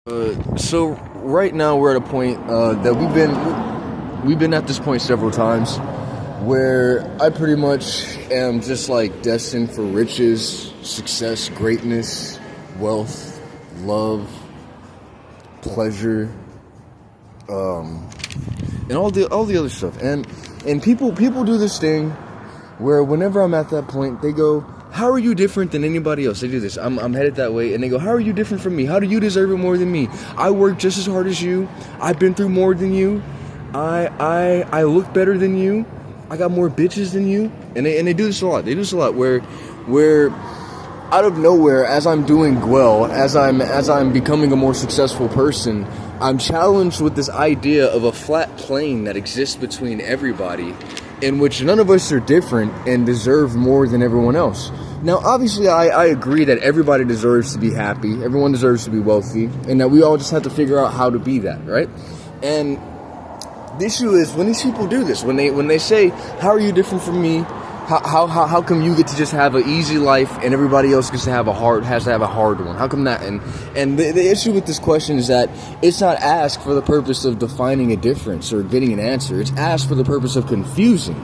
So right now we're at a point that we've been at this point several times where I pretty much am just like destined for riches, success, greatness, wealth, love, pleasure, and all the other stuff. And people do this thing where whenever I'm at that point, they go, "How are you different than anybody else?" They do this. I'm headed that way, and they go, "How are you different from me? How do you deserve it more than me? I work just as hard as you. I've been through more than you. I look better than you. I got more bitches than you." And they do this a lot. They do this a lot where out of nowhere, as I'm doing well, as I'm becoming a more successful person, I'm challenged with this idea of a flat plane that exists between everybody, in which none of us are different and deserve more than everyone else. Now, obviously, I agree that everybody deserves to be happy, everyone deserves to be wealthy, and that we all just have to figure out how to be that, right? And the issue is when these people do this, when they say, "How are you different from me? How come you get to just have an easy life and everybody else has to have a hard one? How come that?" And the issue with this question is that it's not asked for the purpose of defining a difference or getting an answer. It's asked for the purpose of confusing,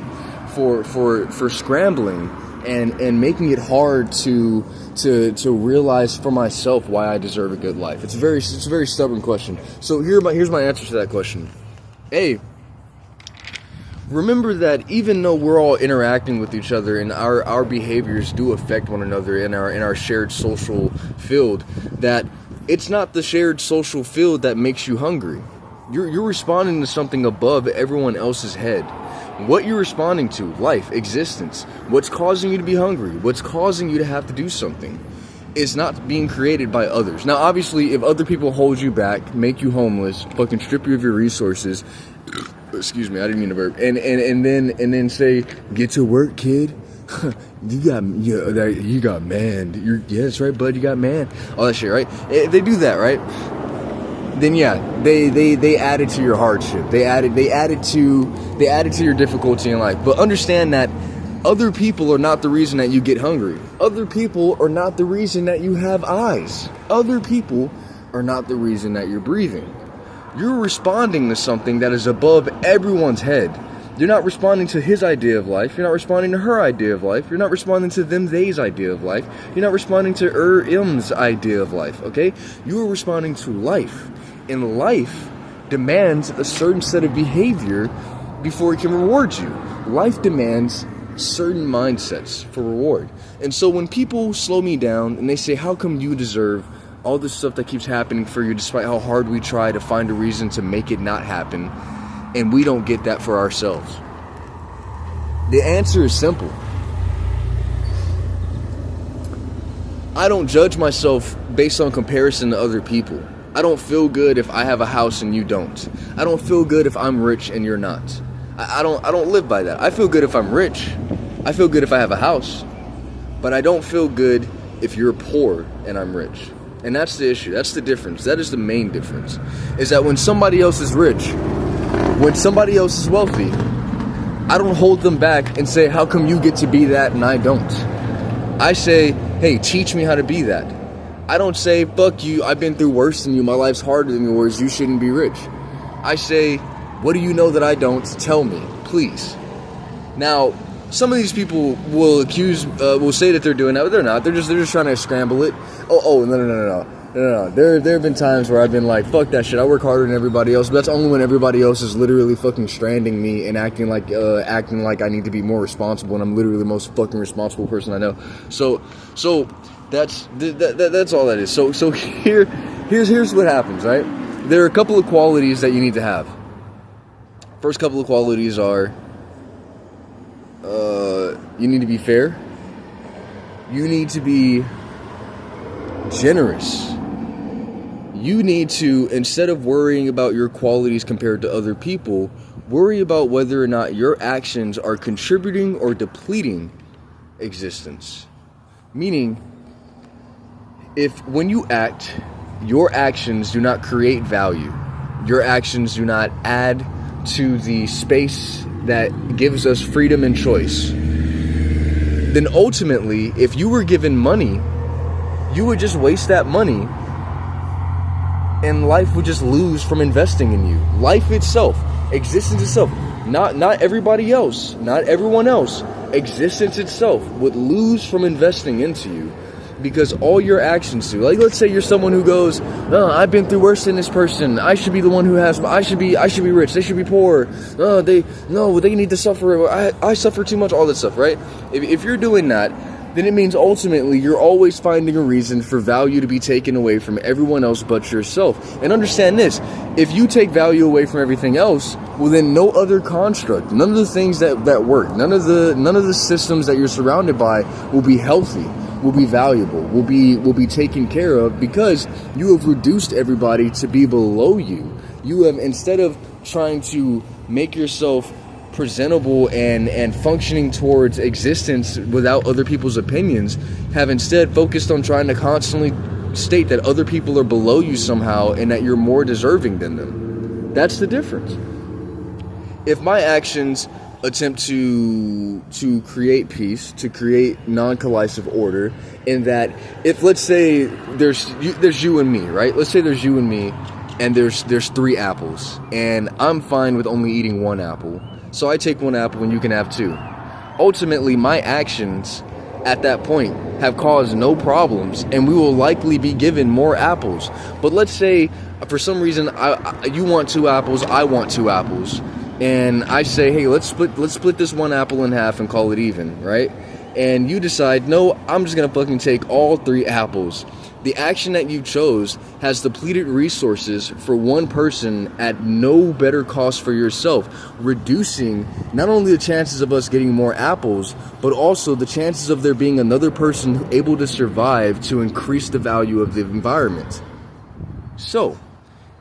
for scrambling and making it hard to realize for myself why I deserve a good life. It's a very stubborn question. So here's my answer to that question. A, remember that even though we're all interacting with each other and our behaviors do affect one another in our shared social field, that it's not the shared social field that makes you hungry. You're responding to something above everyone else's head. What you're responding to, life, existence, what's causing you to be hungry, what's causing you to have to do something, is not being created by others. Now, obviously, if other people hold you back, make you homeless, fucking strip you of your resources, excuse me, I didn't mean to burp, and then say, "Get to work, kid. you got man. Yeah, that's right, bud. You got man." All that shit, right? If they do that, right? Then yeah, they added to your hardship. They added to your difficulty in life. But understand that other people are not the reason that you get hungry. Other people are not the reason that you have eyes. Other people are not the reason that you're breathing. You're responding to something that is above everyone's head. You're not responding to his idea of life. You're not responding to her idea of life. You're not responding to them, they's idea of life. You're not responding to im's idea of life, okay? You are responding to life. And life demands a certain set of behavior before it can reward you. Life demands certain mindsets for reward. And so when people slow me down and they say, "How come you deserve all this stuff that keeps happening for you despite how hard we try to find a reason to make it not happen, and we don't get that for ourselves?" The answer is simple. I don't judge myself based on comparison to other people. I don't feel good if I have a house and you don't. I don't feel good if I'm rich and you're not. I don't live by that. I feel good if I'm rich. I feel good if I have a house. But I don't feel good if you're poor and I'm rich. And that's the issue. That's the difference. That is the main difference. Is that when somebody else is rich, when somebody else is wealthy, I don't hold them back and say, "How come you get to be that and I don't?" I say, "Hey, teach me how to be that." I don't say, "Fuck you, I've been through worse than you, my life's harder than yours, you shouldn't be rich." I say, "What do you know that I don't? Tell me, please." Now, some of these people will say that they're doing that, but they're not. They're just trying to scramble it. No. There have been times where I've been like, "Fuck that shit. I work harder than everybody else." But that's only when everybody else is literally fucking stranding me and acting like I need to be more responsible, and I'm literally the most fucking responsible person I know. So that's all that is. So here's what happens, right? There are a couple of qualities that you need to have. First couple of qualities are, you need to be fair. You need to be generous. You need to, instead of worrying about your qualities compared to other people, worry about whether or not your actions are contributing or depleting existence. Meaning, if when you act, your actions do not create value, your actions do not add to the space that gives us freedom and choice, then ultimately, if you were given money, you would just waste that money and life would just lose from investing in you. Life itself, existence itself, not everybody else, not everyone else, existence itself would lose from investing into you, because all your actions do. Like, let's say you're someone who goes, "No, I've been through worse than this person. I should be the one who has. I should be rich. They should be poor. They need to suffer. I suffer too much." All that stuff, right? If you're doing that, then it means ultimately you're always finding a reason for value to be taken away from everyone else but yourself. And understand this: if you take value away from everything else, well, then no other construct, none of the things that work, none of the systems that you're surrounded by will be healthy, will be valuable, will be taken care of, because you have reduced everybody to be below you. You have, instead of trying to make yourself presentable and functioning towards existence without other people's opinions, have instead focused on trying to constantly state that other people are below you somehow and that you're more deserving than them. That's the difference. If my actions attempt to create peace, to create non-collisive order, in that, if, let's say there's you and me, right? Let's say there's you and me, and there's 3 apples, and I'm fine with only eating 1 apple. So I take 1 apple and you can have 2. Ultimately, my actions at that point have caused no problems, and we will likely be given more apples. But let's say for some reason you want 2 apples, I want 2 apples, and I say, "Hey, let's split this 1 apple in half and call it even," right? And you decide, "No, I'm just gonna fucking take all 3 apples." The action that you chose has depleted resources for one person at no better cost for yourself, reducing not only the chances of us getting more apples, but also the chances of there being another person able to survive to increase the value of the environment. So,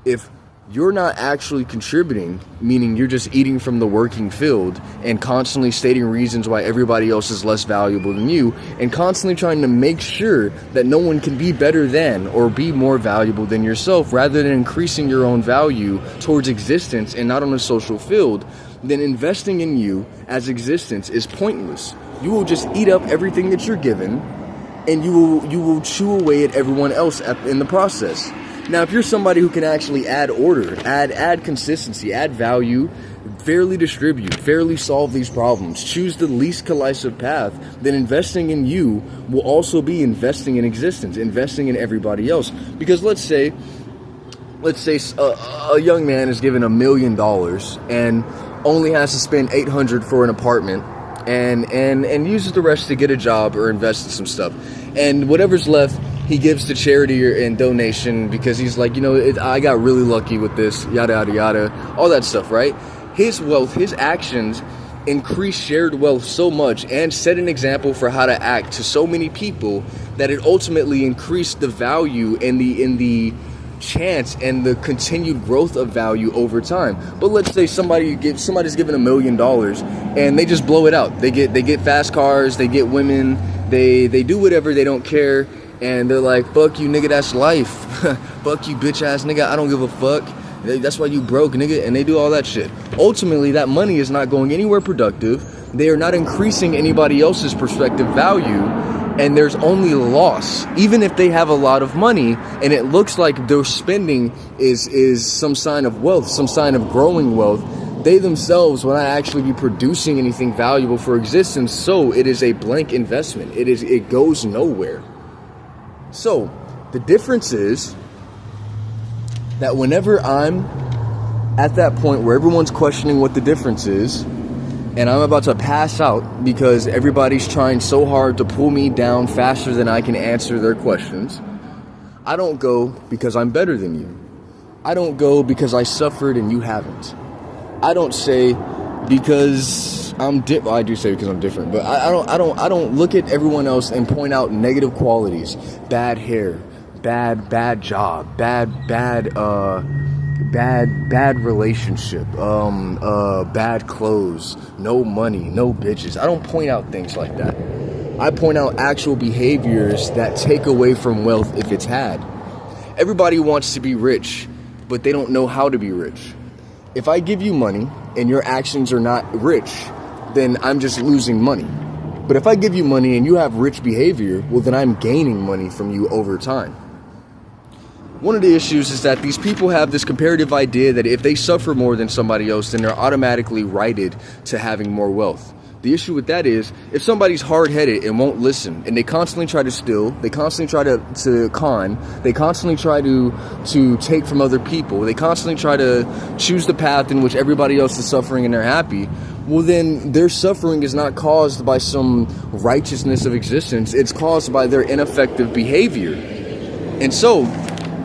if you're not actually contributing, meaning you're just eating from the working field and constantly stating reasons why everybody else is less valuable than you, and constantly trying to make sure that no one can be better than or be more valuable than yourself, rather than increasing your own value towards existence and not on a social field, then investing in you as existence is pointless. You will just eat up everything that you're given, and you will chew away at everyone else in the process. Now, if you're somebody who can actually add order, add consistency, add value, fairly distribute, fairly solve these problems, choose the least collisive path, then investing in you will also be investing in existence, investing in everybody else. Because let's say a young man is given $1 million and only has to spend $800 for an apartment, and uses the rest to get a job or invest in some stuff, and whatever's left he gives to charity and donation, because he's like, I got really lucky with this, yada yada yada, all that stuff, right? His wealth, his actions increase shared wealth so much and set an example for how to act to so many people that it ultimately increased the value and the chance and the continued growth of value over time. But let's say somebody's given $1 million and they just blow it out. They get fast cars, they get women, they do whatever, they don't care, and they're like, "Fuck you, nigga, that's life." "Fuck you, bitch ass nigga, I don't give a fuck. That's why you broke, nigga," and they do all that shit. Ultimately, that money is not going anywhere productive. They are not increasing anybody else's perspective value, and there's only loss. Even if they have a lot of money and it looks like their spending is some sign of wealth, some sign of growing wealth, they themselves will not actually be producing anything valuable for existence, so it is a blank investment. It goes nowhere. So, the difference is that whenever I'm at that point where everyone's questioning what the difference is, and I'm about to pass out because everybody's trying so hard to pull me down faster than I can answer their questions, I don't go because I'm better than you. I don't go because I suffered and you haven't. I don't say because well, I do say because I'm different, but I don't look at everyone else and point out negative qualities, bad hair, bad job, bad relationship, bad clothes, no money, no bitches. I don't point out things like that. I point out actual behaviors that take away from wealth if it's had. Everybody wants to be rich, but they don't know how to be rich. If I give you money and your actions are not rich, then I'm just losing money. But if I give you money and you have rich behavior, well, then I'm gaining money from you over time. One of the issues is that these people have this comparative idea that if they suffer more than somebody else, then they're automatically righted to having more wealth. The issue with that is, if somebody's hard-headed and won't listen, and they constantly try to steal, they constantly try to con, they constantly try to take from other people, they constantly try to choose the path in which everybody else is suffering and they're happy, well then their suffering is not caused by some righteousness of existence, it's caused by their ineffective behavior. And so,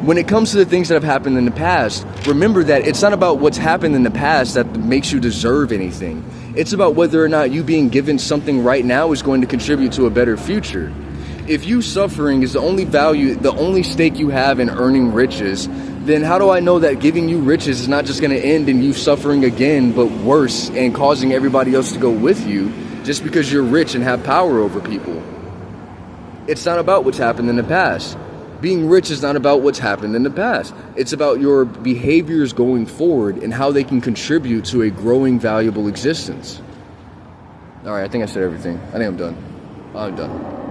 when it comes to the things that have happened in the past, remember that it's not about what's happened in the past that makes you deserve anything. It's about whether or not you being given something right now is going to contribute to a better future. If you suffering is the only value, the only stake you have in earning riches, then how do I know that giving you riches is not just going to end in you suffering again, but worse, and causing everybody else to go with you just because you're rich and have power over people? It's not about what's happened in the past. Being rich is not about what's happened in the past. It's about your behaviors going forward and how they can contribute to a growing, valuable existence. All right, I think I said everything. I think I'm done. I'm done.